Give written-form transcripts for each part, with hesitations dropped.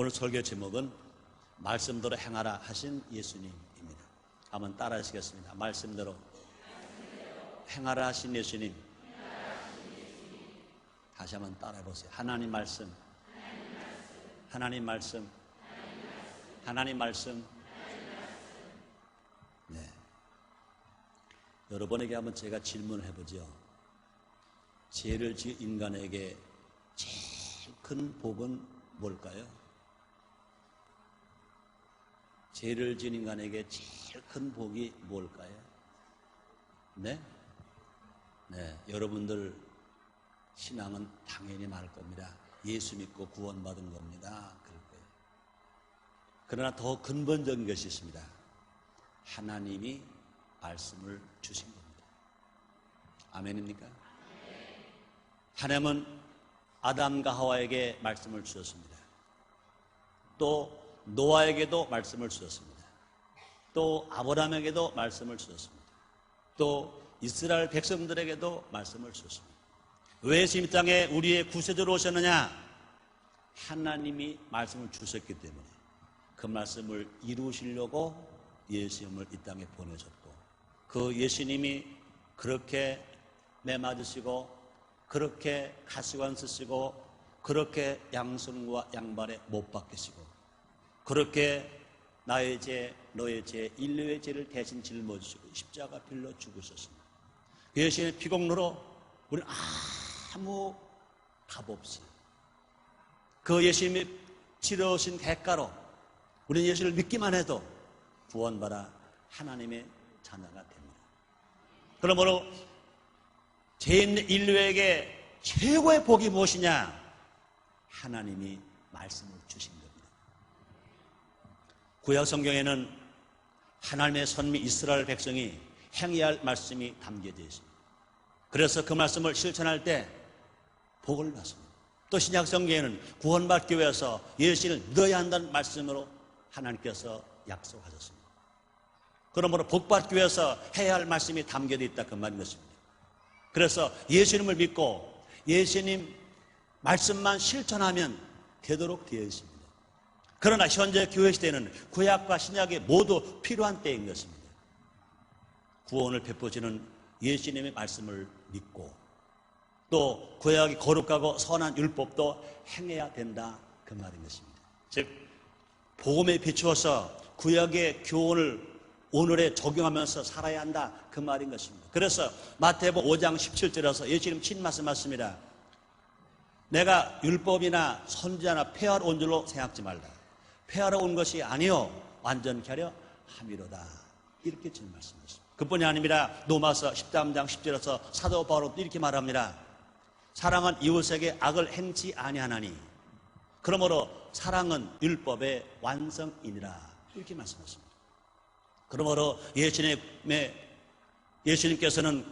오늘 설교 제목은 말씀대로 행하라 하신 예수님입니다. 한번 따라 하시겠습니다. 말씀대로 행하라 하신 예수님. 다시 한번 따라해 보세요. 하나님 말씀, 하나님 말씀, 하나님 말씀. 네. 여러분에게 한번 제가 질문을 해보죠. 죄를 지은 인간에게 제일 큰 복은 뭘까요? 죄를 지은 인간에게 제일 큰 복이 뭘까요? 네? 네, 여러분들 신앙은 당연히 많을 겁니다. 예수 믿고 구원받은 겁니다. 그럴 거예요. 그러나 더 근본적인 것이 있습니다. 하나님이 말씀을 주신 겁니다. 아멘입니까? 하나님은 아담과 하와에게 말씀을 주셨습니다. 또 노아에게도 말씀을 주셨습니다. 또 아브라함에게도 말씀을 주셨습니다. 또 이스라엘 백성들에게도 말씀을 주셨습니다. 왜 이 땅에 우리의 구세주로 오셨느냐? 하나님이 말씀을 주셨기 때문에 그 말씀을 이루시려고 예수님을 이 땅에 보내셨고, 그 예수님이 그렇게 매맞으시고, 그렇게 가시관 쓰시고, 그렇게 양손과 양발에 못 박히시고, 그렇게 나의 죄, 너의 죄, 인류의 죄를 대신 짊어지시고 십자가 빌려 죽으셨습니다. 예수님의 피공로로 우리는 아무 값 없이 그 예수님이 치러오신 대가로 우리는 예수를 믿기만 해도 구원받아 하나님의 자녀가 됩니다. 그러므로 죄인 인류에게 최고의 복이 무엇이냐? 하나님이 말씀을 주신 겁니다. 구약 성경에는 하나님의 선미 이스라엘 백성이 행해야 할 말씀이 담겨져 있습니다. 그래서 그 말씀을 실천할 때 복을 받습니다. 또 신약 성경에는 구원받기 위해서 예수를 믿어야 한다는 말씀으로 하나님께서 약속하셨습니다. 그러므로 복받기 위해서 해야 할 말씀이 담겨져 있다, 그 말인 것입니다. 그래서 예수님을 믿고 예수님 말씀만 실천하면 되도록 되어 있습니다. 그러나 현재 교회 시대는 구약과 신약이 모두 필요한 때인 것입니다. 구원을 베푸시는 예수님의 말씀을 믿고, 또 구약이 거룩하고 선한 율법도 행해야 된다, 그 말인 것입니다. 즉 복음에 비추어서 구약의 교훈을 오늘에 적용하면서 살아야 한다, 그 말인 것입니다. 그래서 마태복음 5장 17절에서 예수님 친 말씀하십니다. 내가 율법이나 선지자나 폐하러 온 줄로 생각지 말라. 폐하러 온 것이 아니요 완전케 하려 함이로다. 이렇게 친 말씀이십니다. 그뿐이 아닙니다. 로마서 13장 10절에서 사도 바울도 이렇게 말합니다. 사랑은 이웃에게 악을 행치 아니하나니 그러므로 사랑은 율법의 완성이니라. 이렇게 말씀하십니다. 그러므로 예수님께서는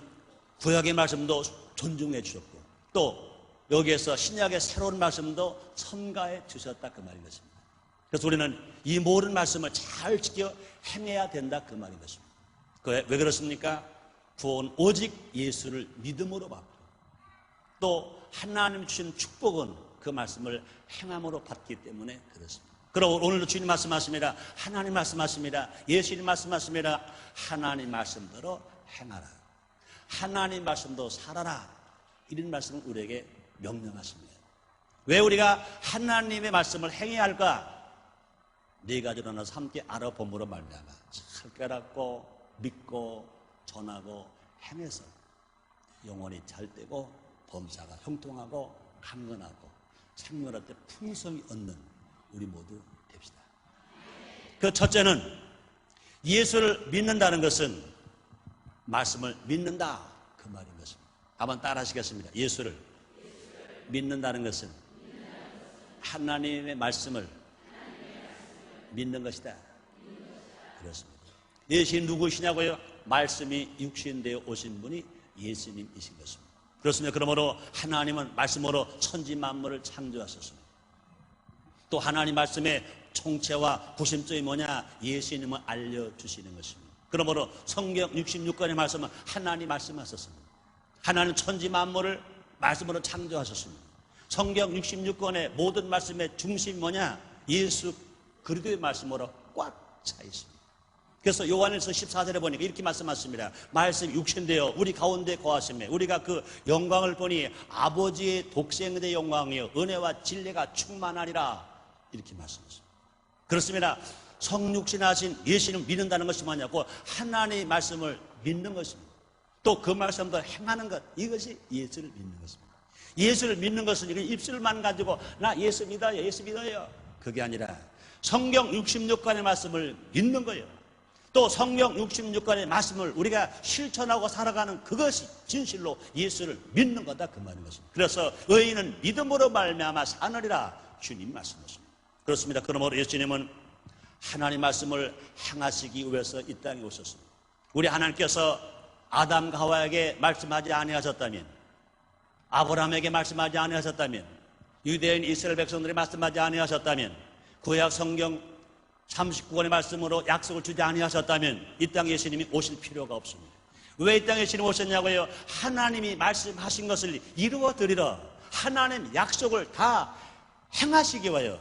구약의 말씀도 존중해 주셨고, 또 여기에서 신약의 새로운 말씀도 첨가해 주셨다, 그 말인 것입니다. 그래서 우리는 이 모든 말씀을 잘 지켜 행해야 된다, 그 말인 것입니다. 왜 그렇습니까? 구원 오직 예수를 믿음으로 받고, 또 하나님 주신 축복은 그 말씀을 행함으로 받기 때문에 그렇습니다. 그럼 오늘도 주님 말씀하십니다. 하나님 말씀하십니다. 예수님 말씀하십니다. 하나님 말씀대로 행하라. 하나님 말씀도 살아라. 이런 말씀을 우리에게 명령하십니다. 왜 우리가 하나님의 말씀을 행해야 할까? 네 가지로 나눠서 함께 알아봄으로 말미암아 잘 깨닫고 믿고 전하고 행해서 영혼이 잘되고 범사가 형통하고 강건하고 생명할 때 풍성이 얻는 우리 모두 됩시다. 그 첫째는 예수를 믿는다는 것은 말씀을 믿는다, 그 말인 것입니다. 한번 따라 하시겠습니다. 예수를 믿는다는 것은 하나님의 말씀을 믿는 것이다. 그렇습니다. 예수님 누구시냐고요? 말씀이 육신되어 오신 분이 예수님이신 것입니다. 그렇습니다. 그러므로 하나님은 말씀으로 천지 만물을 창조하셨습니다. 또 하나님 말씀의 총체와 구심점이 뭐냐? 예수님을 알려주시는 것입니다. 그러므로 성경 66권의 말씀은 하나님 말씀하셨습니다. 하나님 천지 만물을 말씀으로 창조하셨습니다. 성경 66권의 모든 말씀의 중심이 뭐냐? 예수 그리스도의 말씀으로 꽉 차 있습니다. 그래서 요한일서 14절에 보니까 이렇게 말씀하십니다. 말씀 육신되어 우리 가운데 거하시며 우리가 그 영광을 보니 아버지의 독생의 영광이요 은혜와 진리가 충만하리라, 이렇게 말씀하십니다. 그렇습니다. 성육신하신 예수님을 믿는다는 것이 뭐냐고, 하나님의 말씀을 믿는 것입니다. 또 그 말씀도 행하는 것, 이것이 예수를 믿는 것입니다. 예수를 믿는 것은 입술만 가지고 나 예수 믿어요, 예수 믿어요, 그게 아니라 성경 66권의 말씀을 믿는 거예요. 또 성경 66권의 말씀을 우리가 실천하고 살아가는 그것이 진실로 예수를 믿는 거다, 그 말인 것입니다. 그래서 의인은 믿음으로 말미암아 사느리라, 주님 말씀하십니다. 그렇습니다. 그러므로 예수님은 하나님 말씀을 행하시기 위해서 이 땅에 오셨습니다. 우리 하나님께서 아담과 하와에게 말씀하지 아니하셨다면, 아브라함에게 말씀하지 아니하셨다면, 유대인 이스라엘 백성들이 말씀하지 아니하셨다면, 구약 성경 39권의 말씀으로 약속을 주지 아니하셨다면 이 땅에 예수님이 오실 필요가 없습니다. 왜 이 땅에 예수님이 오셨냐고요? 하나님이 말씀하신 것을 이루어드리러, 하나님 약속을 다 행하시기 위하여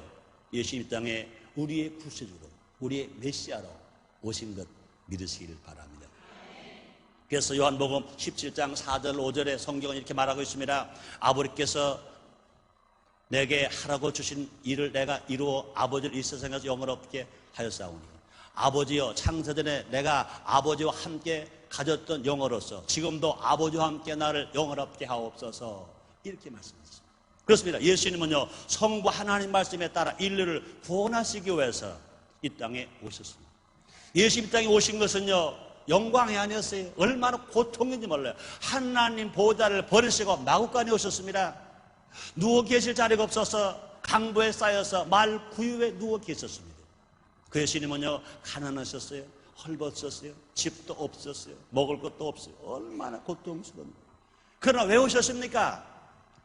예수님 이 땅에 우리의 구세주로, 우리의 메시아로 오신 것 믿으시길 바랍니다. 그래서 요한복음 17장 4절 5절에 성경은 이렇게 말하고 있습니다. 아버지께서 내게 하라고 주신 일을 내가 이루어 아버지를 이 세상에서 영원롭게 하였사오니, 아버지여, 창세전에 내가 아버지와 함께 가졌던 영어로서 지금도 아버지와 함께 나를 영원롭게 하옵소서, 이렇게 말씀하셨습니다. 그렇습니다. 예수님은요, 성부 하나님 말씀에 따라 인류를 구원하시기 위해서 이 땅에 오셨습니다. 예수님 이 땅에 오신 것은요, 영광이 아니었어요. 얼마나 고통인지 몰라요. 하나님 보좌를 버리시고 마구간에 오셨습니다. 누워 계실 자리가 없어서 강도에 쌓여서 말 구유에 누워 계셨습니다. 그 예수님은요, 가난하셨어요. 헐벗었어요. 집도 없었어요. 먹을 것도 없어요. 얼마나 고통스러운지. 그러나 왜 오셨습니까?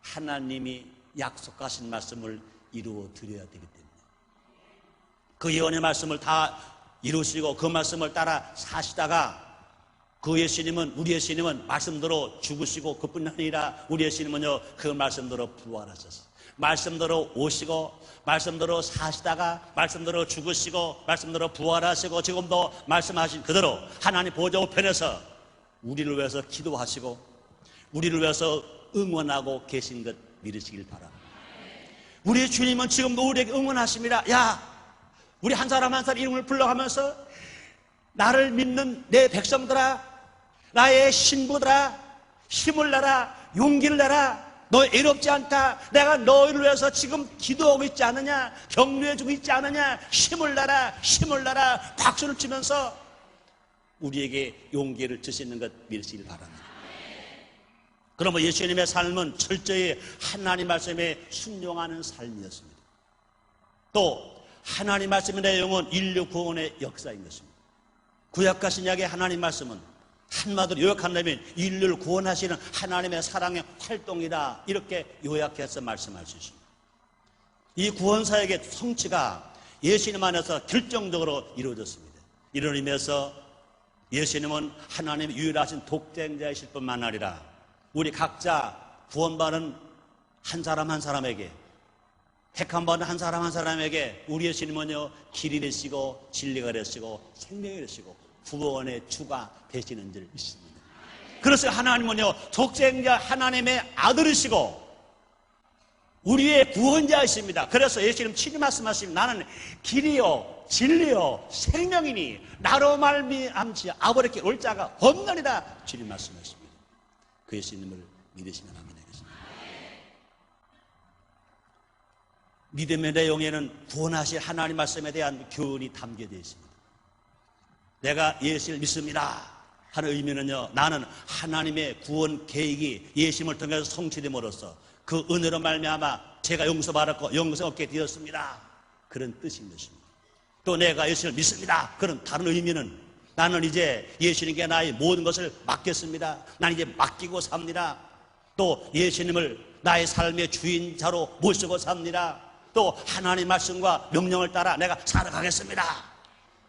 하나님이 약속하신 말씀을 이루어 드려야 되기 때문에. 그 예언의 말씀을 다 이루시고 그 말씀을 따라 사시다가, 그 예수님은, 우리 예수님은 말씀대로 죽으시고 그뿐 아니라 우리 예수님은요, 그 말씀대로 부활하셨어요. 말씀대로 오시고 말씀대로 사시다가 말씀대로 죽으시고 말씀대로 부활하시고 지금도 말씀하신 그대로 하나님 보좌 우편에서 우리를 위해서 기도하시고 우리를 위해서 응원하고 계신 것 믿으시길 바랍니다. 우리 주님은 지금도 우리에게 응원하십니다. 야, 우리 한 사람 한 사람 이름을 불러가면서 나를 믿는 내 백성들아, 나의 신부들아, 힘을 내라, 용기를 내라, 너 애롭지 않다, 내가 너희를 위해서 지금 기도하고 있지 않느냐, 격려해주고 있지 않느냐, 힘을 내라, 힘을 내라, 박수를 치면서 우리에게 용기를 주시는 것 믿으시길 바랍니다. 그러면 예수님의 삶은 철저히 하나님 말씀에 순종하는 삶이었습니다. 또 하나님 말씀의 내용은 인류 구원의 역사인 것입니다. 구약과 신약의 하나님 말씀은 한마디로 요약한다면 인류를 구원하시는 하나님의 사랑의 활동이다, 이렇게 요약해서 말씀할 수 있습니다. 이 구원사역의 성취가 예수님 안에서 결정적으로 이루어졌습니다. 이런 의미에서 예수님은 하나님의 유일하신 독생자이실 뿐만 아니라 우리 각자 구원받은 한 사람 한 사람에게, 택함받은 한 사람 한 사람에게 우리 예수님은요, 길이 되시고 진리가 되시고 생명이 되시고 구원의 주가 되시는 줄 믿습니다. 그래서 하나님은요, 독생자 하나님의 아들이시고 우리의 구원자이십니다. 그래서 예수님 친히 말씀하십니다. 나는 길이요 진리요 생명이니 나로 말미암지 아버지께 올 자가 없느니라, 주님 말씀하십니다. 그 예수님을 믿으시면 아멘하겠습니다. 믿음의 내용에는 구원하실 하나님 말씀에 대한 교훈이 담겨져 있습니다. 내가 예수를 믿습니다 하는 의미는요, 나는 하나님의 구원 계획이 예수님을 통해서 성취됨으로써 그 은혜로 말미암아 제가 용서받았고 영생 얻게 되었습니다, 그런 뜻인 것입니다. 또 내가 예수를 믿습니다, 그런 다른 의미는 나는 이제 예수님께 나의 모든 것을 맡겼습니다, 나는 이제 맡기고 삽니다, 또 예수님을 나의 삶의 주인자로 모시고 삽니다, 또 하나님의 말씀과 명령을 따라 내가 살아가겠습니다,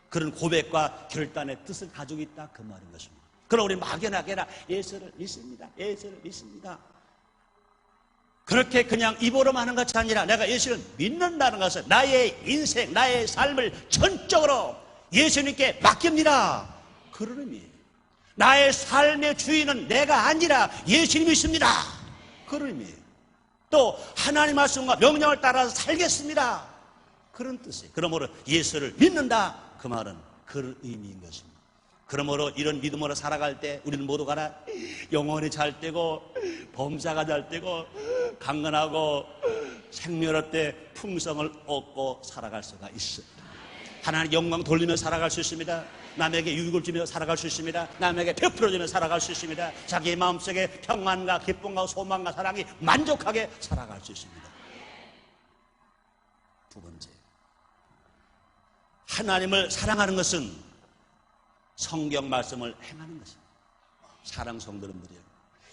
그런 고백과 결단의 뜻을 가지고 있다, 그 말인 것입니다. 그럼 우리 막연하게나 예수를 믿습니다, 예수를 믿습니다, 그렇게 그냥 입으로만 하는 것이 아니라 내가 예수를 믿는다는 것은 나의 인생, 나의 삶을 전적으로 예수님께 맡깁니다. 그런 의미예요. 나의 삶의 주인은 내가 아니라 예수님이십니다. 그런 의미예요. 또 하나님 말씀과 명령을 따라서 살겠습니다. 그런 뜻이에요. 그러므로 예수를 믿는다. 그 말은 그런 의미인 것입니다. 그러므로 이런 믿음으로 살아갈 때 우리는 모두가 영혼이 잘 되고 범사가 잘 되고 강건하고 생명의 풍성을 얻고 살아갈 수가 있습니다. 하나님 영광 돌리며 살아갈 수 있습니다. 남에게 유익을 주며 살아갈 수 있습니다. 남에게 베풀어주며 살아갈 수 있습니다. 자기 마음속에 평안과 기쁨과 소망과 사랑이 만족하게 살아갈 수 있습니다. 두 번째, 하나님을 사랑하는 것은 성경 말씀을 행하는 것입니다. 사랑 성도 여러분들이요,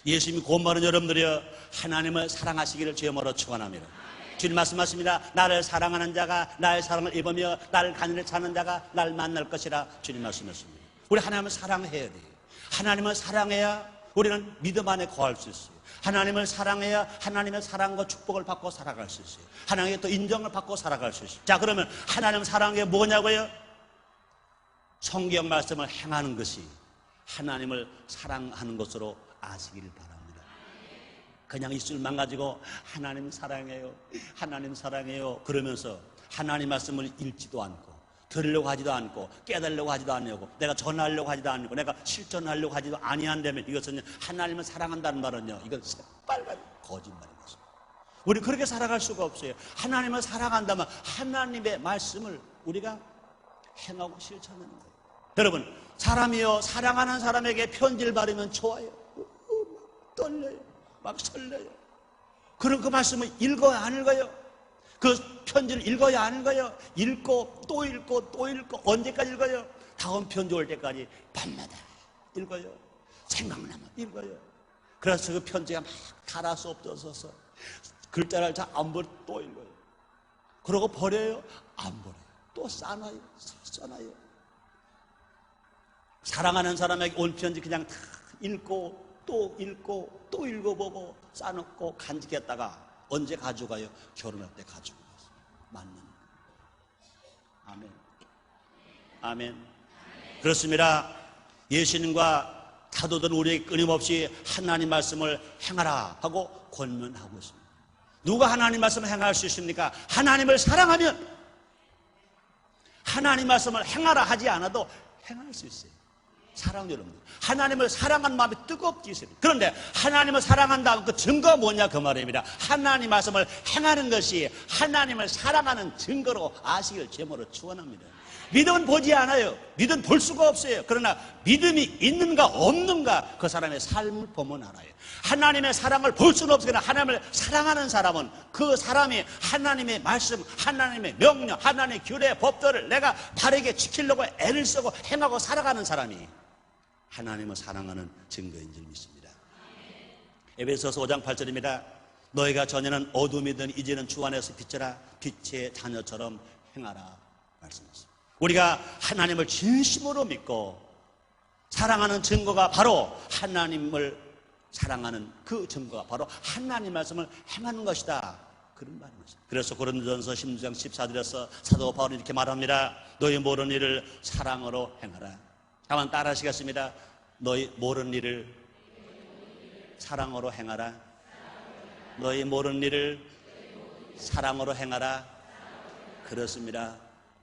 예수님이 고마운 여러분들이요, 하나님을 사랑하시기를 주여모로 축원합니다. 주님 말씀하십니다. 나를 사랑하는 자가 나의 사랑을 입으며 나를 간절히 찾는 자가 나를 만날 것이라 주님 말씀하십니다. 우리 하나님을 사랑해야 돼요. 하나님을 사랑해야 우리는 믿음 안에 거할 수 있어요. 하나님을 사랑해야 하나님의 사랑과 축복을 받고 살아갈 수 있어요. 하나님의 또 인정을 받고 살아갈 수 있어요. 자, 그러면 하나님 사랑한 게 뭐냐고요? 성경 말씀을 행하는 것이 하나님을 사랑하는 것으로 아시기를 바랍니다. 그냥 입술만 가지고 하나님 사랑해요, 하나님 사랑해요 그러면서 하나님 말씀을 읽지도 않고 들으려고 하지도 않고 깨달으려고 하지도 않고 내가 전하려고 하지도 않고 내가 실천하려고 하지도 아니한다면 이것은 하나님을 사랑한다는 말은요, 이건 새빨간 거짓말인 것입니다. 우리 그렇게 살아갈 수가 없어요. 하나님을 사랑한다면 하나님의 말씀을 우리가 행하고 실천하는 거예요. 여러분, 사람이요, 사랑하는 사람에게 편지를 받으면 좋아요. 막 떨려요. 막 설레요. 그럼 그 말씀을 읽어야 안 읽어요? 그 편지를 읽어야 안 읽어요? 읽고 또 읽고 또 읽고 언제까지 읽어요? 다음 편지 올 때까지 밤마다 읽어요. 생각나면 읽어요. 그래서 그 편지가 막 달아서 없어져서 글자를 잘 안 보고 또 읽어요. 그러고 버려요? 안 버려요. 또 써놔요. 써놔요. 사랑하는 사람에게 온 편지 그냥 다 읽고 또 읽고 또 읽어보고 싸놓고 간직했다가 언제 가져가요? 결혼할 때 가지고 가서 맞는 거예요. 아멘. 아멘. 그렇습니다. 예수님과 타도든 우리에게 끊임없이 하나님 말씀을 행하라 하고 권면하고 있습니다. 누가 하나님 말씀을 행할 수 있습니까? 하나님을 사랑하면 하나님 말씀을 행하라 하지 않아도 행할 수 있어요. 사랑 여러분들, 하나님을 사랑한 마음이 뜨겁지 있습니다. 그런데 하나님을 사랑한다는 그 증거가 뭐냐 그 말입니다. 하나님 말씀을 행하는 것이 하나님을 사랑하는 증거로 아시길 제모로 축원합니다. 믿음은 보지 않아요. 믿음은 볼 수가 없어요. 그러나 믿음이 있는가 없는가 그 사람의 삶을 보면 알아요. 하나님의 사랑을 볼 수는 없으나 하나님을 사랑하는 사람은 그 사람이 하나님의 말씀, 하나님의 명령, 하나님의 규례, 법들을 내가 바르게 지키려고 애를 쓰고 행하고 살아가는 사람이 하나님을 사랑하는 증거인 줄 믿습니다. 에베소서 5장 8절입니다. 너희가 전에는 어둠이든 이제는 주 안에서 빛이라 빛의 자녀처럼 행하라 말씀하셨습니다. 우리가 하나님을 진심으로 믿고 사랑하는 증거가 바로 하나님을 사랑하는 그 증거가 바로 하나님 말씀을 행하는 것이다. 그런 말입니다. 그래서 고린도전서 16장 14절에서 사도 바울이 이렇게 말합니다. 너희 모르는 일을 사랑으로 행하라. 한번 따라 하시겠습니다. 너희 모르는 일을 사랑으로 행하라. 너희 모르는 일을 사랑으로 행하라. 그렇습니다.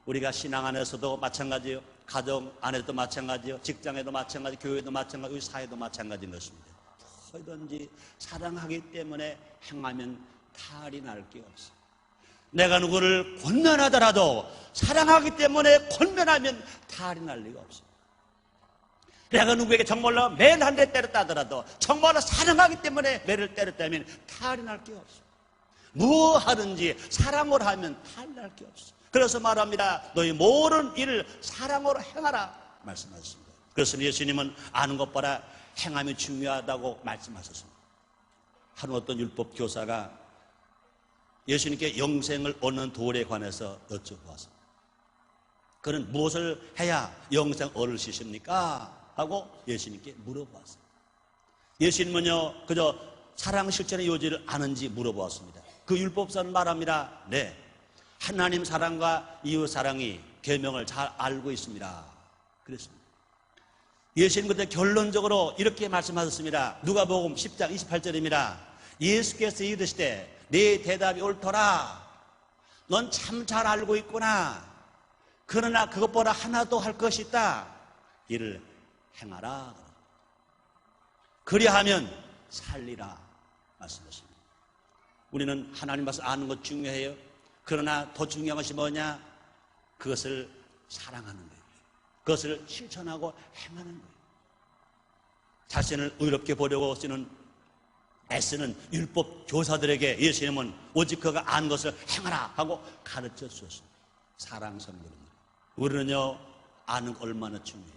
우리가 신앙 안에서도 마찬가지예요. 가정 안에도 마찬가지예요. 직장에도 마찬가지, 교회도 마찬가지, 우리 사회도 마찬가지인 것입니다. 뭐든지 사랑하기 때문에 행하면 탈이 날 게 없어요. 내가 누구를 권면하더라도 사랑하기 때문에 권면하면 탈이 날 리가 없어요. 내가 누구에게 정말로 매일 한 대 때렸다 하더라도 정말로 사랑하기 때문에 매를 때렸다면 탈이 날 게 없어요. 뭐 하든지 사랑으로 하면 탈 날 게 없어요. 그래서 말합니다. 너희 모든 일을 사랑으로 행하라 말씀하셨습니다. 그래서 예수님은 아는 것보다 행함이 중요하다고 말씀하셨습니다. 한 어떤 율법 교사가 예수님께 영생을 얻는 도리에 관해서 여쭤보았습니다. 그는 무엇을 해야 영생 얻으십니까? 하고 예수님께 물어보았습니다. 예수님은요 그저 사랑 실천의 요지를 아는지 물어보았습니다. 그 율법서는 말합니다. 네, 하나님 사랑과 이웃 사랑이 계명을 잘 알고 있습니다. 그랬습니다. 예수님 그때 결론적으로 이렇게 말씀하셨습니다. 누가복음 10장 28절입니다. 예수께서 이르시되 네 대답이 옳더라. 넌 참 잘 알고 있구나. 그러나 그것보다 하나 더 할 것이 있다. 이를 행하라. 그리하면 살리라 말씀하십니다. 우리는 하나님 말씀 아는 것 중요해요. 그러나 더 중요한 것이 뭐냐? 그것을 사랑하는 거예요. 그것을 실천하고 행하는 거예요. 자신을 의롭게 보려고 애쓰는 율법 교사들에게 예수님은 오직 그가 아는 것을 행하라 하고 가르쳐 주셨습니다. 사랑 성경입니다. 우리는요, 아는 거 얼마나 중요해요.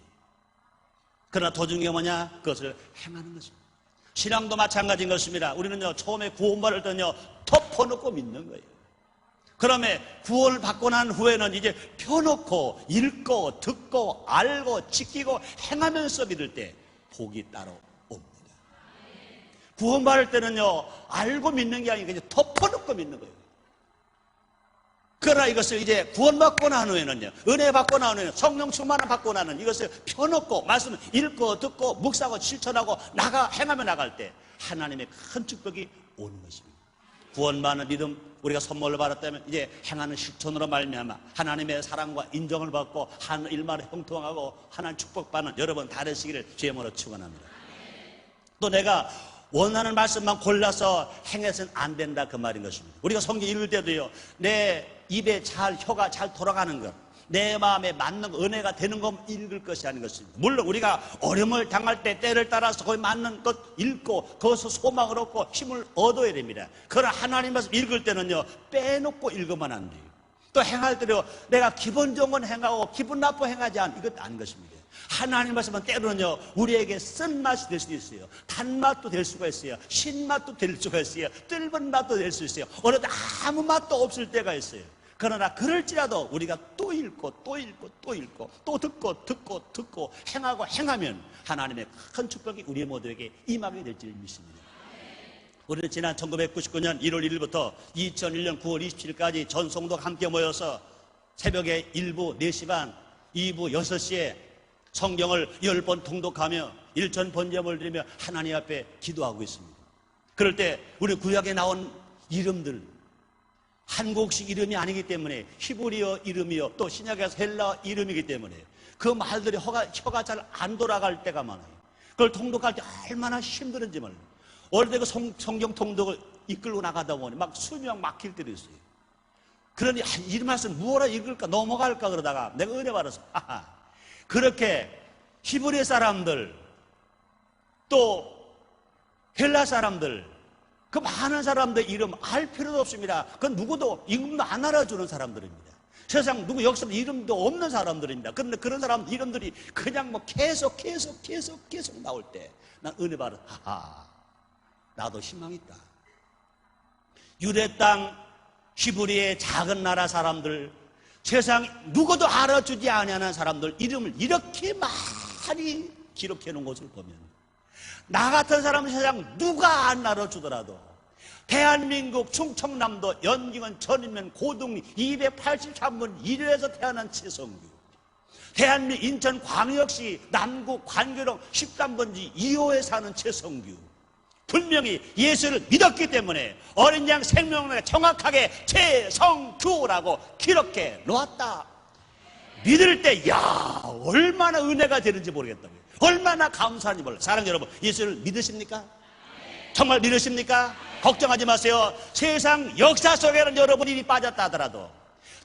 그러나 더 중요한 뭐냐? 그것을 행하는 것입니다. 신앙도 마찬가지인 것입니다. 우리는요, 처음에 구원받을 때는요, 덮어놓고 믿는 거예요. 그러면 구원을 받고 난 후에는 이제 펴놓고 읽고 듣고 알고 지키고 행하면서 믿을 때 복이 따로 옵니다. 구원받을 때는요, 알고 믿는 게 아니고 이제 덮어놓고 믿는 거예요. 그러나 이것을 이제 구원받고 난 후에는요, 은혜 받고 난 후에는 성령 충만을 받고 나는 이것을 펴놓고 말씀을 읽고 듣고 묵상하고 실천하고 행하며 나갈 때 하나님의 큰 축복이 오는 것입니다. 구원받는 믿음 우리가 선물을 받았다면 이제 행하는 실천으로 말미암아 하나님의 사랑과 인정을 받고 하는 일말에 형통하고 하나님 축복받는 여러분 다 되시기를 주의 이름으로 축원합니다. 또 내가 원하는 말씀만 골라서 행해서는 안 된다 그 말인 것입니다. 우리가 성경 읽을 때도요, 내 입에 혀가 잘 돌아가는 것, 내 마음에 맞는 은혜가 되는 것 읽을 것이 아닌 것입니다. 물론 우리가 어려움을 당할 때 때를 따라서 거기 맞는 것 읽고 거기서 소망을 얻고 힘을 얻어야 됩니다. 그러나 하나님 말씀 읽을 때는요, 빼놓고 읽으면 안 돼요. 또 행할 때도 내가 기분 좋은 건 행하고 기분 나쁘고 행하지 않은 이것도 아닌 것입니다. 하나님 말씀은 때로는요, 우리에게 쓴맛이 될 수도 있어요. 단맛도 될 수가 있어요. 신맛도 될 수가 있어요. 뜰은 맛도 될 수 있어요. 어느 때 아무 맛도 없을 때가 있어요. 그러나 그럴지라도 우리가 또 읽고 또 읽고 또 읽고 또 듣고 행하고 행하면 하나님의 큰 축복이 우리 모두에게 임하게 될 줄 믿습니다. 우리는 지난 1999년 1월 1일부터 2001년 9월 27일까지 전 성도가 함께 모여서 새벽에 1부 4시 반, 2부 6시에 성경을 10번 통독하며 일천 번제물 드리며 하나님 앞에 기도하고 있습니다. 그럴 때 우리 구약에 나온 이름들, 한국식 이름이 아니기 때문에 히브리어 이름이요, 또 신약에서 헬라 이름이기 때문에 그 말들이 혀가 잘 안 돌아갈 때가 많아요. 그걸 통독할 때 얼마나 힘들은지 몰라요. 어릴 때 그 성경 통독을 이끌고 나가다 보니 막 수명 막힐 때도 있어요. 그러니 이 말씀 무엇라 읽을까 넘어갈까 그러다가 내가 은혜 받아서 그렇게 히브리 사람들 또 헬라 사람들 그 많은 사람들 이름 알 필요도 없습니다. 그건 누구도 이름도 안 알아주는 사람들입니다. 세상 누구 역사도 이름도 없는 사람들입니다. 그런데 그런 사람 이름들이 그냥 뭐 계속 나올 때 난 은혜 받아 나도 희망이 있다. 유대 땅 히브리의 작은 나라 사람들, 세상 누구도 알아주지 아니하는 사람들 이름을 이렇게 많이 기록해 놓은 것을 보면 나 같은 사람은 세상 누가 안 알아주더라도 대한민국 충청남도 연기군 전인면 고등리 283번 1회에서 태어난 최성규, 대한민국 인천광역시 남구 관교동 13번지 2호에 사는 최성규, 분명히 예수를 믿었기 때문에 어린 양 생명력에 정확하게 최성규라고 기록해 놓았다. 믿을 때 얼마나 은혜가 되는지 모르겠다고요. 얼마나 감사한지 몰라요. 사랑하는 여러분, 예수를 믿으십니까? 정말 믿으십니까? 걱정하지 마세요. 세상 역사 속에는 여러분이 이리 빠졌다 하더라도,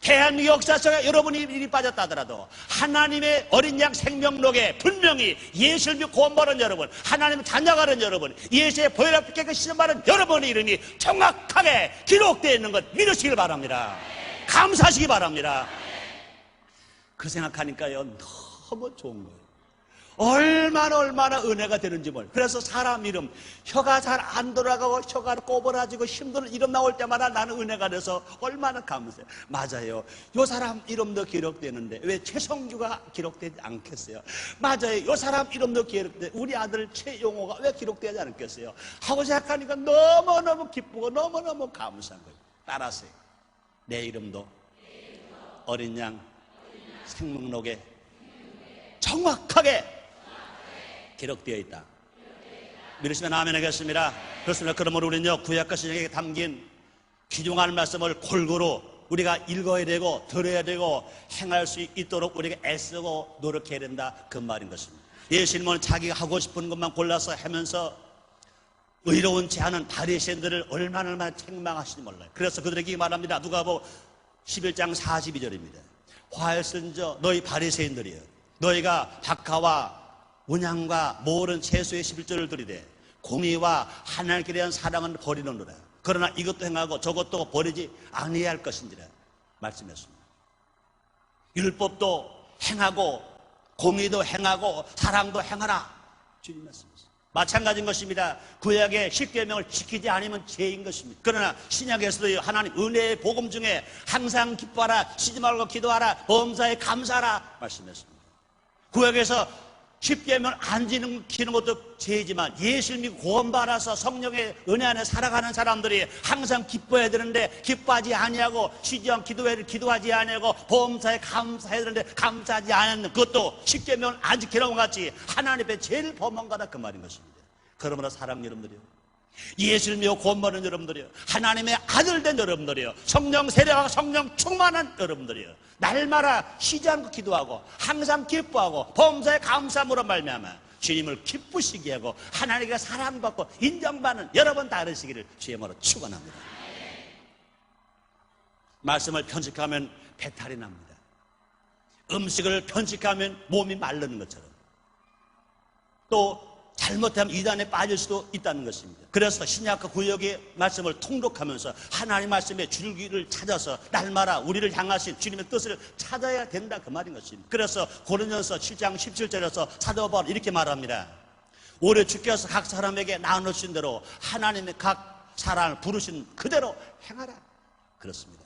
대한민국 역사 속에 여러분이 이리 빠졌다 하더라도 하나님의 어린 양 생명록에 분명히 예수를 믿고 구원받은 여러분, 하나님의 자녀가 된 여러분, 예수의 보혈 앞에 깨끗이 씻음받은 여러분의 이름이 정확하게 기록되어 있는 것 믿으시길 바랍니다. 감사하시기 바랍니다. 그 생각하니까요 너무 좋은 거예요. 얼마나 은혜가 되는지 몰라요. 그래서 사람 이름, 혀가 잘 안 돌아가고 혀가 꼬부라지고 힘든 이름 나올 때마다 나는 은혜가 돼서 얼마나 감사해요. 맞아요. 요 사람 이름도 기록되는데 왜 최성규가 기록되지 않겠어요? 맞아요. 요 사람 이름도 기록돼. 우리 아들 최용호가 왜 기록되지 않겠어요? 하고 생각하니까 너무너무 기쁘고 너무너무 감사한 거예요. 따라서 내 이름도 어린 양 생명록에 정확하게 기록되어 있다. 믿으시면 아멘 하겠습니다. 그렇습니다. 그러므로 우리는요, 구약과 신약에 담긴 귀중한 말씀을 골고루 우리가 읽어야 되고 들어야 되고 행할 수 있도록 우리가 애쓰고 노력해야 된다, 그 말인 것입니다. 예수님은 자기가 하고 싶은 것만 골라서 하면서 의로운지 않은 바리새인들을 얼마나 책망하시는지 몰라요. 그래서 그들에게 말합니다. 누가복음 11장 42절입니다. 화일선저 너희 바리새인들이여, 너희가 박하와 운양과 모든 채소의 11절을 드리되 공의와 하나님께 대한 사랑은 버리는도다. 그러나 이것도 행하고 저것도 버리지 아니할 것인지라 말씀했습니다. 율법도 행하고 공의도 행하고 사랑도 행하라, 주님 말씀이었습니다. 마찬가지인 것입니다. 구약의 10계명을 지키지 않으면 죄인 것입니다. 그러나 신약에서도 하나님 은혜의 복음 중에 항상 기뻐하라, 쉬지 말고 기도하라, 범사에 감사하라 말씀했습니다. 구약에서 10계명 안 지키는 것도 죄지만 예수를 믿고 구원받아서 성령의 은혜 안에 살아가는 사람들이 항상 기뻐해야 되는데 기뻐하지 아니하고 쉬지 않고 기도하지 아니하고 범사에 감사해야 되는데 감사하지 않는 그것도 10계명을 안 지키는 것 같이 하나님 앞에 제일 범한 거다, 그 말인 것입니다. 그러므로 사랑 여러분들이요, 예수를 믿고 구원받은 여러분들이요, 하나님의 아들 된 여러분들이요, 성령 세례와 성령 충만한 여러분들이요, 날마다 쉬지 않고 기도하고 항상 기뻐하고 범사에 감사함으로 말미암아 주님을 기쁘시게 하고 하나님께 사랑받고 인정받는 여러분 다 되시기를 주의 이름으로 축원합니다. 말씀을 편식하면 배탈이 납니다. 음식을 편식하면 몸이 마르는 것처럼 또 잘못하면 이단에 빠질 수도 있다는 것입니다. 그래서 신약과 구약의 말씀을 통독하면서 하나님 말씀의 줄기를 찾아서 날마다 우리를 향하신 주님의 뜻을 찾아야 된다, 그 말인 것입니다. 그래서 고린도전서 7장 17절에서 사도 바울은 이렇게 말합니다. 올해 주께서 각 사람에게 나누신 대로 하나님의 각 사람을 부르신 그대로 행하라, 그렇습니다.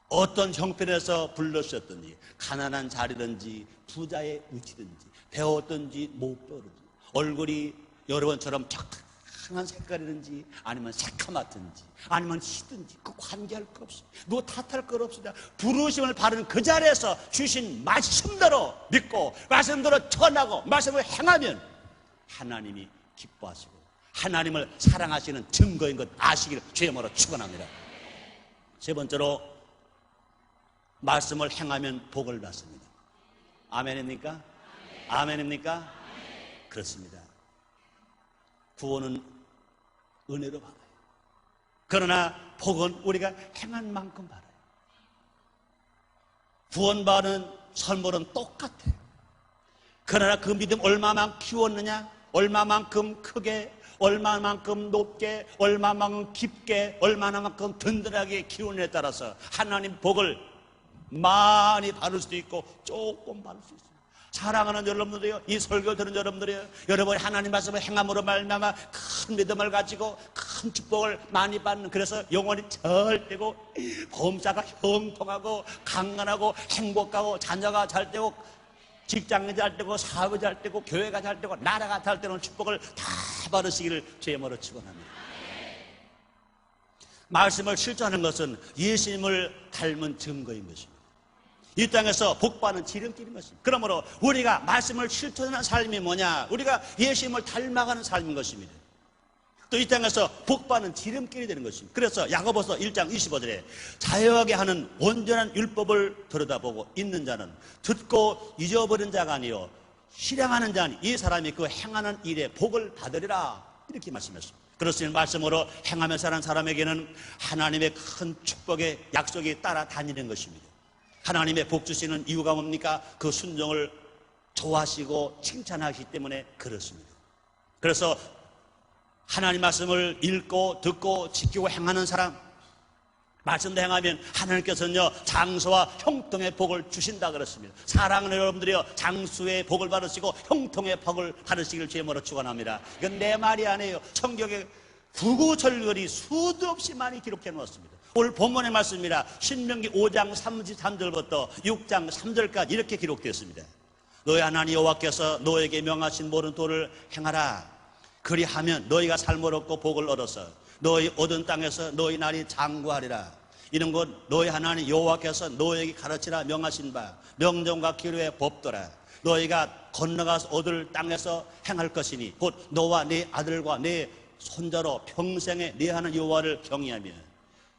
어떤 형편에서 불러주셨든지 가난한 자리든지 부자의 위치든지 배웠든지 못 배웠든지 얼굴이 여러분처럼 적당한 색깔이든지 아니면 새카맣든지 아니면 희든지 그 관계할 것 없어요. 누구 탓할 것 없습니다. 부르심을 받은 그 자리에서 주신 말씀대로 믿고 말씀대로 전하고 말씀을 행하면 하나님이 기뻐하시고 하나님을 사랑하시는 증거인 것 아시기를 주의 이름으로 축원합니다. 세 번째로 말씀을 행하면 복을 받습니다. 아멘입니까? 아멘입니까? 그렇습니다. 구원은 은혜로 받아요. 그러나 복은 우리가 행한 만큼 받아요. 구원받은 선물은 똑같아요. 그러나 그 믿음 얼마만큼 키웠느냐, 얼마만큼 크게, 얼마만큼 높게, 얼마만큼 깊게, 얼마만큼 든든하게 키우느냐에 따라서 하나님 복을 많이 받을 수도 있고 조금 받을 수 있어요. 사랑하는 여러분들이요, 이 설교 들은 여러분들이요, 여러분이 하나님 말씀을 행함으로 말미암아 큰 믿음을 가지고 큰 축복을 많이 받는, 그래서 영혼이 절되고 범사가 형통하고 강건하고 행복하고 자녀가 잘 되고 직장이 잘 되고 사업이 잘 되고 교회가 잘 되고 나라가 잘 되는 축복을 다 받으시기를 주의 이름으로 축원합니다. 말씀을 실천하는 것은 예수님을 닮은 증거인 것입니다. 이 땅에서 복받는 지름길인 것입니다. 그러므로 우리가 말씀을 실천하는 삶이 뭐냐? 우리가 예수님을 닮아가는 삶인 것입니다. 또 이 땅에서 복받는 지름길이 되는 것입니다. 그래서 야고보서 1장 25절에 자유하게 하는 온전한 율법을 들여다보고 있는 자는 듣고 잊어버린 자가 아니요 실행하는 자니 이 사람이 그 행하는 일에 복을 받으리라, 이렇게 말씀했습니다. 그렇습니다. 말씀으로 행하며 사는 사람에게는 하나님의 큰 축복의 약속이 따라다니는 것입니다. 하나님의 복 주시는 이유가 뭡니까? 그 순종을 좋아하시고 칭찬하시기 때문에 그렇습니다. 그래서 하나님 말씀을 읽고 듣고 지키고 행하는 사람, 말씀도 행하면 하나님께서는요 장수와 형통의 복을 주신다 그랬습니다. 사랑하는 여러분들이요, 장수의 복을 받으시고 형통의 복을 받으시길 주의 이름으로 축원합니다. 이건 내 말이 아니에요. 성경에 구구절절이 수도 없이 많이 기록해 놓았습니다. 오늘 본문의 말씀입니다. 신명기 5장 33절부터 6장 3절까지 이렇게 기록되었습니다. 너희 하나님 여호와께서 너에게 명하신 모든 도를 행하라. 그리하면 너희가 삶을 얻고 복을 얻어서 너희 얻은 땅에서 너희 날이 장구하리라. 이는 곧 너희 하나님 여호와께서 너에게 가르치라 명하신 바 명령과 기류의 법도라. 너희가 건너가서 얻을 땅에서 행할 것이니 곧 너와 네 아들과 네 손자로 평생에 네 하나님 여호와를 경외하며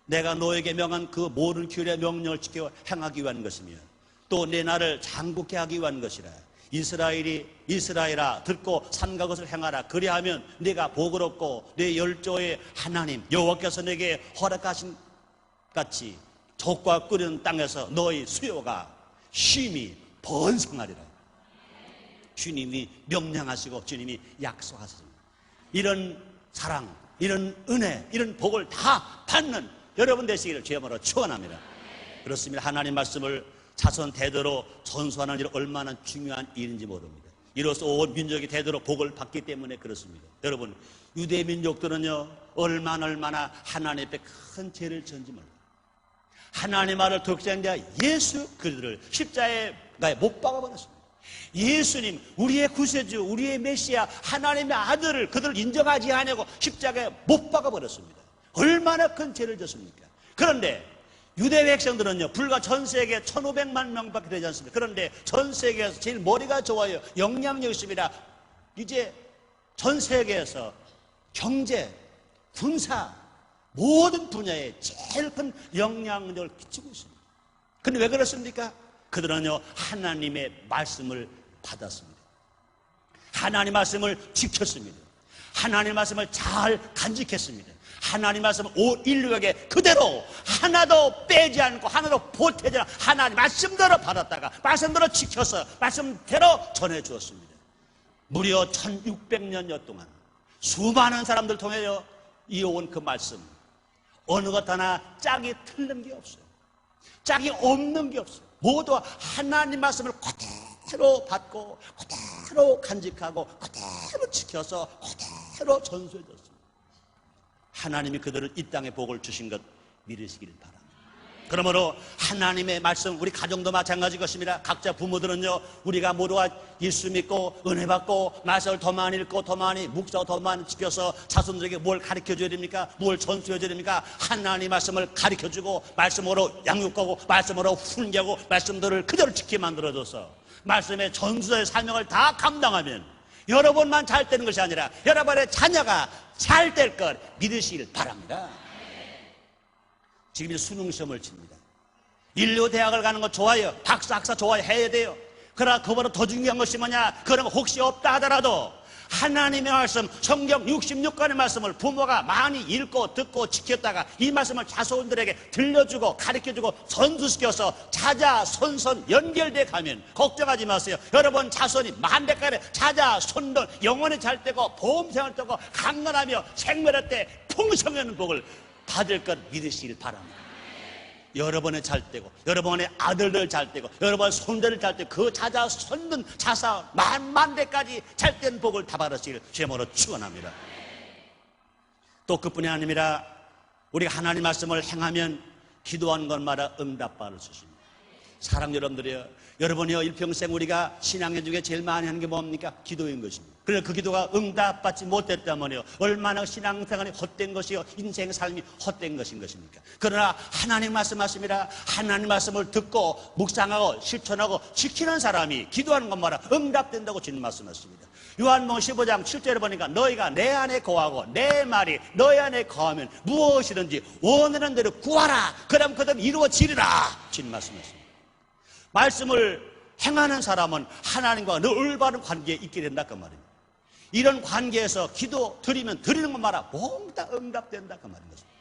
내가 너에게 명한 그 모든 규례 명령을 지켜 행하기 위한 것이며 또 내 나를 장국케 하기 위한 것이라. 이스라엘아 듣고 삼가 것을 행하라. 그리하면 네가 복을 얻고 네 열조의 하나님 여호와께서 내게 허락하신 같이 족과 끓이는 땅에서 너희 수요가 심히 번성하리라. 주님이 명령하시고 주님이 약속하셨습니다. 이런 사랑, 이런 은혜, 이런 복을 다 받는 여러분 되시기를 주의 이름으로 축원합니다. 그렇습니다. 하나님 말씀을 자손 대대로 전수하는 일이 얼마나 중요한 일인지 모릅니다. 이로써 온 민족이 대대로 복을 받기 때문에 그렇습니다. 여러분, 유대 민족들은요 얼마나 하나님 앞에 큰 죄를 지은지 몰라요. 하나님 말을 독자한 자 예수 그리스도를 십자가에 못 박아버렸습니다. 예수님, 우리의 구세주, 우리의 메시아, 하나님의 아들을 그들을 인정하지 않고 십자가에 못 박아버렸습니다. 얼마나 큰 죄를 졌습니까? 그런데 유대 백성들은요 불과 전 세계 1500만 명밖에 되지 않습니다. 그런데 전 세계에서 제일 머리가 좋아요. 영향력이 있습니다. 이제 전 세계에서 경제, 군사 모든 분야에 제일 큰 영향력을 끼치고 있습니다. 그런데 왜 그렇습니까? 그들은요 하나님의 말씀을 받았습니다. 하나님 말씀을 지켰습니다. 하나님 말씀을 잘 간직했습니다. 하나님 말씀을 온 인류에게 그대로 하나도 빼지 않고 하나도 보태지 않고 하나님 말씀대로 받았다가 말씀대로 지켜서 말씀대로 전해주었습니다. 무려 1600년여 동안 수많은 사람들 통해 이어온 그 말씀, 어느 것 하나 짝이 틀린 게 없어요. 짝이 없는 게 없어요. 모두 하나님 말씀을 그대로 받고 그대로 간직하고 그대로 지켜서 그대로 전수해줬습니다. 하나님이 그들을 이 땅에 복을 주신 것 믿으시기를 바랍니다. 그러므로 하나님의 말씀, 우리 가정도 마찬가지 것입니다. 각자 부모들은요 우리가 모두가 예수 믿고 은혜 받고 말씀을 더 많이 읽고 더 많이 묵상하고 더 많이 지켜서 자손들에게 뭘 가르쳐줘야 됩니까? 뭘 전수해줘야 됩니까? 하나님 말씀을 가르쳐주고 말씀으로 양육하고 말씀으로 훈계하고 말씀들을 그대로 지키게 만들어줘서 말씀의 전수의 사명을 다 감당하면 여러분만 잘 되는 것이 아니라 여러분의 자녀가 잘 될 것 믿으시길 바랍니다. 지금 수능시험을 칩니다. 인류 대학을 가는 거 좋아요. 박사, 학사 좋아요. 해야 돼요. 그러나 그보다 더 중요한 것이 뭐냐? 그런 거 혹시 없다 하더라도 하나님의 말씀, 성경 66권의 말씀을 부모가 많이 읽고 듣고 지켰다가 이 말씀을 자손들에게 들려주고 가르쳐주고 전수시켜서 자자손손 연결돼 가면 걱정하지 마세요. 여러분 자손이 만대까지 자자손손 영원히 잘 되고 보험생활 되고 강건하며 생멸할 때 풍성한 복을 받을 것 믿으시길 바랍니다. 여러분의 잘 되고 여러분의 아들들 잘 되고 여러분의 손자들 잘 되고 그 자자 손든 자사 만대까지 잘된 복을 다 받으시길 제모로 축원합니다. 또 그뿐이 아닙니다. 우리가 하나님 말씀을 행하면 기도한 것마다 응답받을 수 있습니다. 사랑 여러분들이요, 여러분이요 일평생 우리가 신앙의 중에 제일 많이 하는 게 뭡니까? 기도인 것입니다. 그래서 그 기도가 응답받지 못했다면요 얼마나 신앙생활이 헛된 것이요 인생 삶이 헛된 것인 것입니까? 그러나 하나님 말씀하십니다. 하나님 말씀을 듣고 묵상하고 실천하고 지키는 사람이 기도하는 것마다 응답된다고 주님 말씀하십니다. 요한복음 15장 7절에 보니까 너희가 내 안에 거하고 내 말이 너희 안에 거하면 무엇이든지 원하는 대로 구하라. 그럼 그들은 이루어지리라. 주님 말씀하십니다. 말씀을 행하는 사람은 하나님과 늘 올바른 관계에 있게 된다 그 말입니다. 이런 관계에서 기도 드리면 드리는 것마다 몽땅 응답된다 그 말인 것입니다.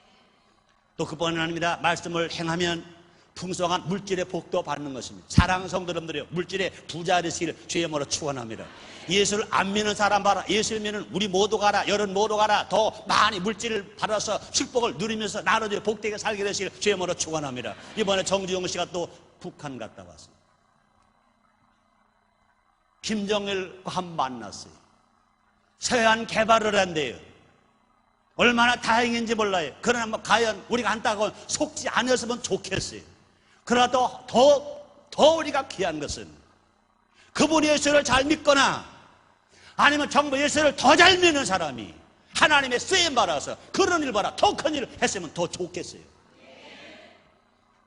또 그뿐만 아닙니다. 말씀을 행하면 풍성한 물질의 복도 받는 것입니다. 사랑하는 성도 여러분들이요, 물질의 부자 되시기를 주의 이름으로 축원합니다. 예수를 안 믿는 사람 봐라. 예수를 믿는 우리 모두 가라. 여러분 모두 가라. 더 많이 물질을 받아서 축복을 누리면서 나눠져 복되게 살게 되시기를 주의 이름으로 축원합니다. 이번에 정주영 씨가 또 북한 갔다 왔어요. 김정일과 한 만났어요. 서해안 개발을 한대요. 얼마나 다행인지 몰라요. 그러나 뭐 과연 우리가 한다고 속지 않았으면 좋겠어요. 그러나 더 우리가 귀한 것은 그분이 예수를 잘 믿거나 아니면 정부 예수를 더 잘 믿는 사람이 하나님의 쓰임 받아서 그런 일 봐라 더 큰 일을 했으면 더 좋겠어요.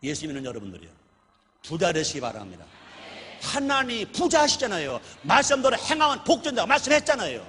예수 믿는 여러분들이요, 부자 되시기 바랍니다. 하나님이 부자시잖아요. 말씀대로 행하면 복된다고 말씀했잖아요.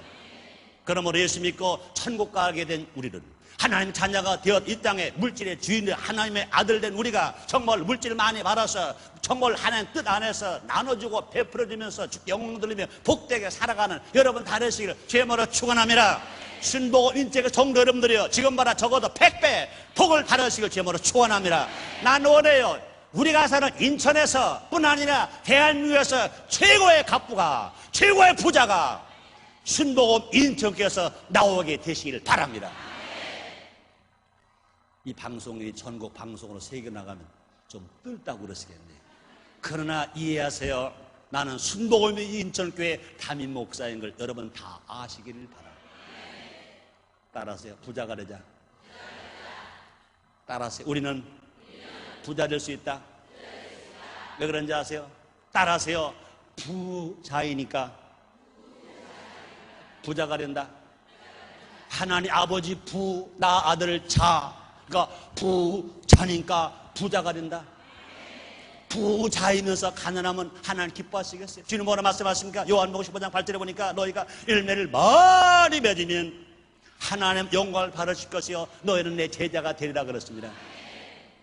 그러므로 예수 믿고 천국 가게 된 우리는 하나님 자녀가 되어 이 땅에 물질의 주인이 하나님의 아들 된 우리가 정말 물질을 많이 받아서 정말 하나님 뜻 안에서 나눠주고 베풀어주면서 영광 돌리며 복되게 살아가는 여러분 다 되시기를 주의 이름으로 축원합니다. 순복음 인체의 성도 여러분들이요, 지금보다 적어도 100배 복을 받으시길 주의 이름으로 축원합니다. 난 원해요. 우리가 사는 인천에서 뿐 아니라 대한민국에서 최고의 갑부가, 최고의 부자가 순복음 인천께서 나오게 되시기를 바랍니다. 이 방송이 전국 방송으로 세계 나가면 좀 뜰다고 그러시겠네요. 그러나 이해하세요. 나는 순복음 인천교회 담임 목사인 걸 여러분 다 아시기를 바랍니다. 따라하세요. 부자가 되자. 따라하세요. 우리는 부자 될 수 있다. 왜 그런지 아세요? 따라하세요. 부자이니까 부자가 된다. 하나님 아버지 부, 나 아들 자. 그러니까 부자니까 부자가 된다. 부자이면서 가난하면 하나님 기뻐하시겠어요? 주님 뭐라 말씀하십니까? 요한복음 15장 8절에 보니까 너희가 열매를 많이 맺으면 하나님 영광을 받으실 것이요 너희는 내 제자가 되리라 그랬습니다.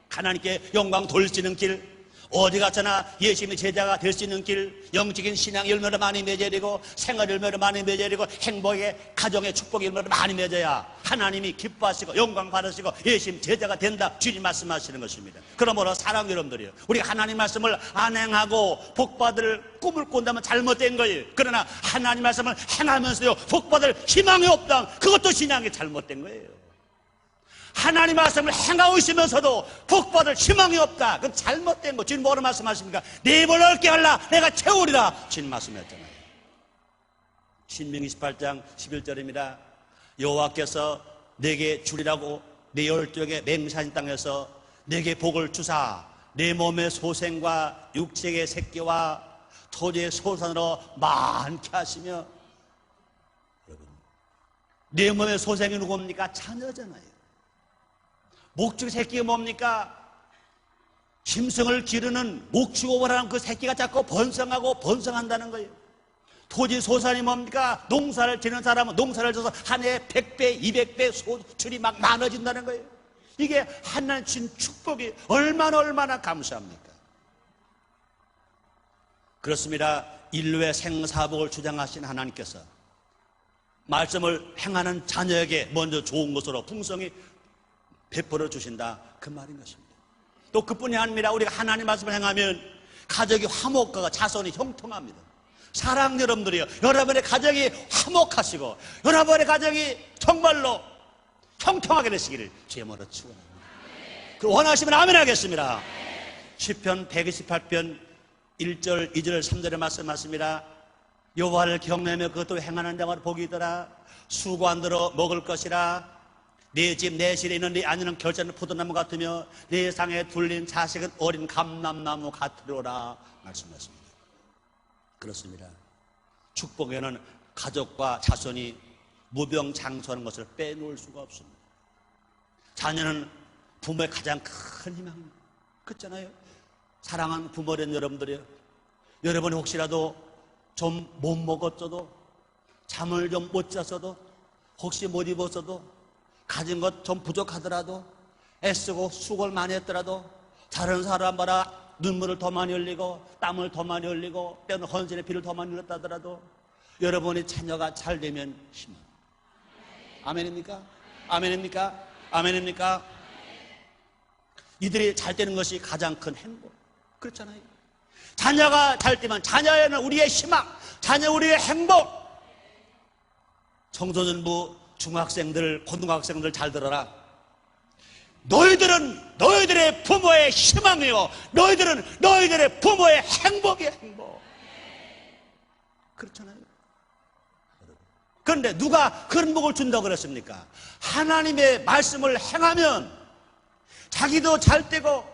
하나님께 영광 돌릴 수 있는 길, 어디 갔잖아 예수님의 제자가 될 수 있는 길, 영적인 신앙 열매를 많이 맺어야 되고 생활 열매를 많이 맺어야 되고 행복의 가정의 축복의 열매를 많이 맺어야 하나님이 기뻐하시고 영광 받으시고 예수님 제자가 된다 주님 말씀하시는 것입니다. 그러므로 사랑하는 여러분들이요, 우리가 하나님 말씀을 안 행하고 복받을 꿈을 꾼다면 잘못된 거예요. 그러나 하나님 말씀을 행하면서도 복받을 희망이 없다, 그것도 신앙이 잘못된 거예요. 하나님 말씀을 행하고 있으면서도 복받을 희망이 없다, 그건 잘못된 거. 주님 뭐라 말씀하십니까? 내 입을 넓게 하라 내가 채우리라 주님 말씀했잖아요. 신명기 18장 11절입니다. 여호와께서 내게 주리라고 내 열조에게 맹세한 땅에서 내게 복을 주사 내 몸의 소생과 육체의 새끼와 토지의 소산으로 많게 하시며, 여러분 내 몸의 소생이 누굽니까? 자녀잖아요. 목축 새끼가 뭡니까? 짐승을 기르는 목축오버라는 그 새끼가 자꾸 번성하고 번성한다는 거예요. 토지 소산이 뭡니까? 농사를 지는 사람은 농사를 져서 한 해에 100배, 200배 소출이 막 많아진다는 거예요. 이게 하나님 준 축복이 얼마나 감사합니까? 그렇습니다. 인류의 생사복을 주장하신 하나님께서 말씀을 행하는 자녀에게 먼저 좋은 것으로 풍성히 베풀어 주신다, 그 말인 것입니다. 또 그뿐이 아닙니다. 우리가 하나님 말씀을 행하면 가족이 화목하고 자손이 형통합니다. 사랑하는 여러분들이요, 여러분의 가정이 화목하시고 여러분의 가정이 정말로 형통하게 되시기를 주의 이름으로 축원합니다. 그 원하시면 아멘 하겠습니다. 시편 128편 1절, 2절, 3절에 말씀하십니다. 여호와를 경외하며 그것도 행하는 자가 복이 있더라. 수고한대로 먹을 것이라. 네 집 내 실에 있는 네 아내는 결자는 포도나무 같으며 네 상에 둘린 자식은 어린 감람나무 같으리라 말씀하십니다. 그렇습니다. 축복에는 가족과 자손이 무병장수하는 것을 빼놓을 수가 없습니다. 자녀는 부모의 가장 큰 희망입니다. 그렇잖아요. 사랑하는 부모된 여러분들이요, 여러분이 혹시라도 좀 못 먹었어도, 잠을 좀 못 잤어도, 혹시 못 입었어도, 가진 것 좀 부족하더라도, 애쓰고 수고를 많이 했더라도, 다른 사람보다 눈물을 더 많이 흘리고 땀을 더 많이 흘리고 때로는 헌신의 피를 더 많이 흘렸다 하더라도 여러분의 자녀가 잘 되면 희망. 아멘입니까? 아멘입니까? 아멘입니까? 이들이 잘 되는 것이 가장 큰 행복. 그렇잖아요. 자녀가 잘 되면 자녀에는 우리의 희망, 자녀 우리의 행복. 청소년부 중학생들, 고등학생들 잘 들어라. 너희들은 너희들의 부모의 희망이요, 너희들은 너희들의 부모의 행복이야, 행복. 그렇잖아요. 그런데 누가 그런 복을 준다고 그랬습니까? 하나님의 말씀을 행하면 자기도 잘 되고,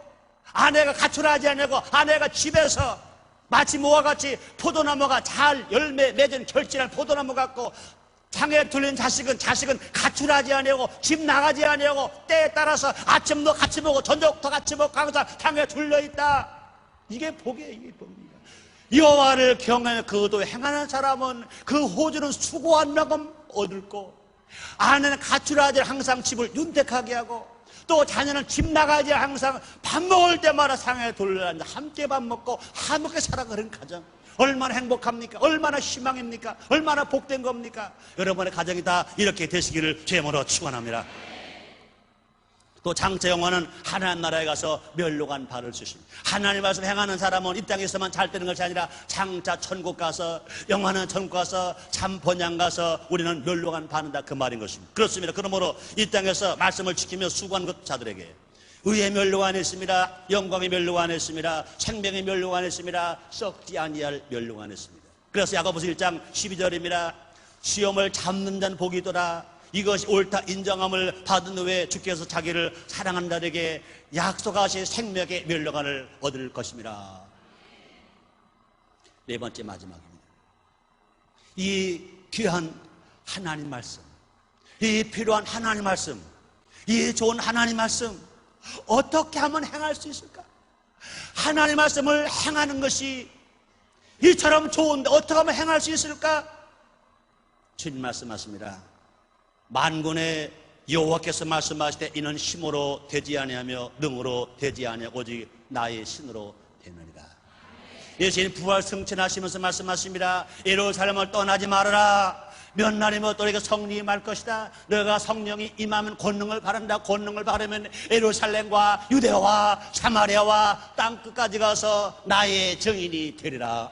아내가 가출하지 않냐고, 아내가 집에서 마치 뭐와 같이 포도나무가 잘 열매 맺은 결실한 포도나무 같고, 장에 들린 자식은 가출하지 아니하고 집 나가지 아니하고 때에 따라서 아침도 같이 먹고 저녁도 같이 먹고 항상 장에 둘려있다. 이게 복이에요. 이게 복입니다. 여호와를 경외하며 그 의도에 행하는 사람은 그 호주는 수고한 만큼 얻을 거, 아내는 가출하지 항상 집을 윤택하게 하고, 또 자녀는 집 나가지 항상 밥 먹을 때마다 상에 둘러앉아 함께 밥 먹고 함께 살아가는 가정, 얼마나 행복합니까? 얼마나 희망입니까? 얼마나 복된 겁니까? 여러분의 가정이 다 이렇게 되시기를 주님으로 축원합니다. 또 장차 영원은 하나님 나라에 가서 멸록한 발을 쓰십니다. 하나님 말씀 행하는 사람은 이 땅에서만 잘 되는 것이 아니라 장차 천국 가서, 영원한 천국 가서, 참 번양 가서 우리는 멸록한 받는다, 그 말인 것입니다. 그렇습니다. 그러므로 이 땅에서 말씀을 지키며 수고한 자들에게 의의 멸록 안에 있습니다. 영광의 멸록 안에 있습니다. 생명의 멸록 안에 있습니다. 썩지 아니할 멸록 안에 있습니다. 그래서 야고보서 1장 12절입니다. 시험을 잡는 자는 복이 있도다. 이것이 옳다 인정함을 받은 후에 주께서 자기를 사랑하는 자에게 약속하신 생명의 멸록 안을 얻을 것입니다. 네 번째, 마지막입니다. 이 귀한 하나님 말씀, 이 필요한 하나님 말씀, 이 좋은 하나님 말씀 어떻게 하면 행할 수 있을까? 하나님 말씀을 행하는 것이 이처럼 좋은데 어떻게 하면 행할 수 있을까? 주님 말씀하십니다. 만군의 여호와께서 말씀하시되 이는 힘으로 되지 아니하며 능으로 되지 아니하고 오직 나의 신으로 되느니라. 예수님 부활 승천하시면서 말씀하십니다. 예루살렘을 떠나지 말아라. 몇 날이면 너에게 성령이 임할 것이다. 너가 성령이 임하면 권능을 바란다. 권능을 바르면 예루살렘과 유대와 사마리아와 땅끝까지 가서 나의 증인이 되리라.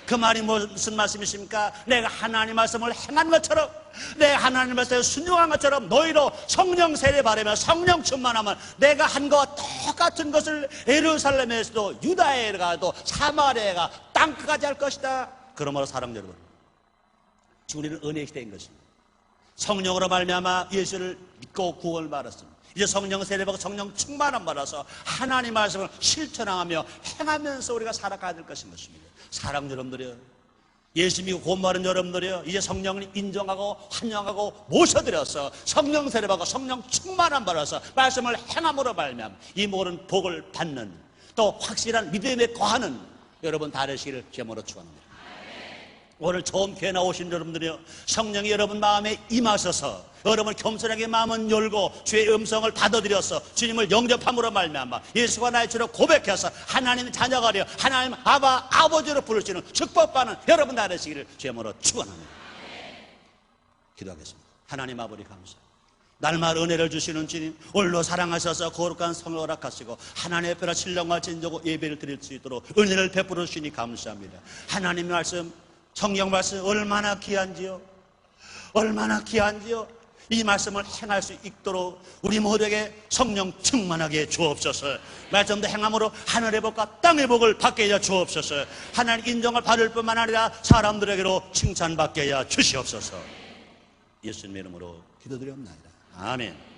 그 말이 무슨 말씀이십니까? 내가 하나님 말씀을 행한 것처럼, 내가 하나님 말씀에 순종한 것처럼 너희로 성령 세례 받으면, 성령 충만하면 내가 한 것과 똑같은 것을 예루살렘에서도 유다에 가도 사마리아에 가 땅끝까지 할 것이다. 그러므로 사랑하는 여러분, 지금 우리는 은혜의 시대인 것입니다. 성령으로 말미암아 예수를 믿고 구원을 받았습니다. 이제 성령 세례받고 성령 충만함 받아서 하나님 말씀을 실천하며 행하면서 우리가 살아가야 될 것인 것입니다. 사랑 여러분들이요, 예수 믿고 구원받은 여러분들이요, 이제 성령을 인정하고 환영하고 모셔드려서 성령 세례받고 성령 충만함 받아서 말씀을 행함으로 말미암아 이 모든 복을 받는, 또 확실한 믿음에 거하는 여러분 다 되시기를 주님으로 축원합니다. 오늘 처음 교회 나오신 여러분들이요, 성령이 여러분 마음에 임하셔서 여러분 겸손하게 마음을 열고 주의 음성을 받아들여서 주님을 영접함으로 말미암아 예수가 나의 주로 고백해서 하나님의 자녀가 되어 하나님 아바 아버지로 부르시는 축복받는 여러분 다 되시기를 주님으로 축원합니다. 기도하겠습니다. 하나님 아버지 감사합니다. 날마다 은혜를 주시는 주님, 오늘도 사랑하셔서 거룩한 성을 허락하시고 하나님의 앞에 신령과 진정으로 예배를 드릴 수 있도록 은혜를 베풀어 주시니 감사합니다. 하나님의 말씀, 성령 말씀 얼마나 귀한지요, 얼마나 귀한지요. 이 말씀을 행할 수 있도록 우리 모두에게 성령 충만하게 주옵소서. 말씀도 행함으로 하늘의 복과 땅의 복을 받게 하여 주옵소서. 하나님 인정을 받을 뿐만 아니라 사람들에게로 칭찬받게 하여 주시옵소서. 예수님의 이름으로 기도드리옵나이다. 아멘.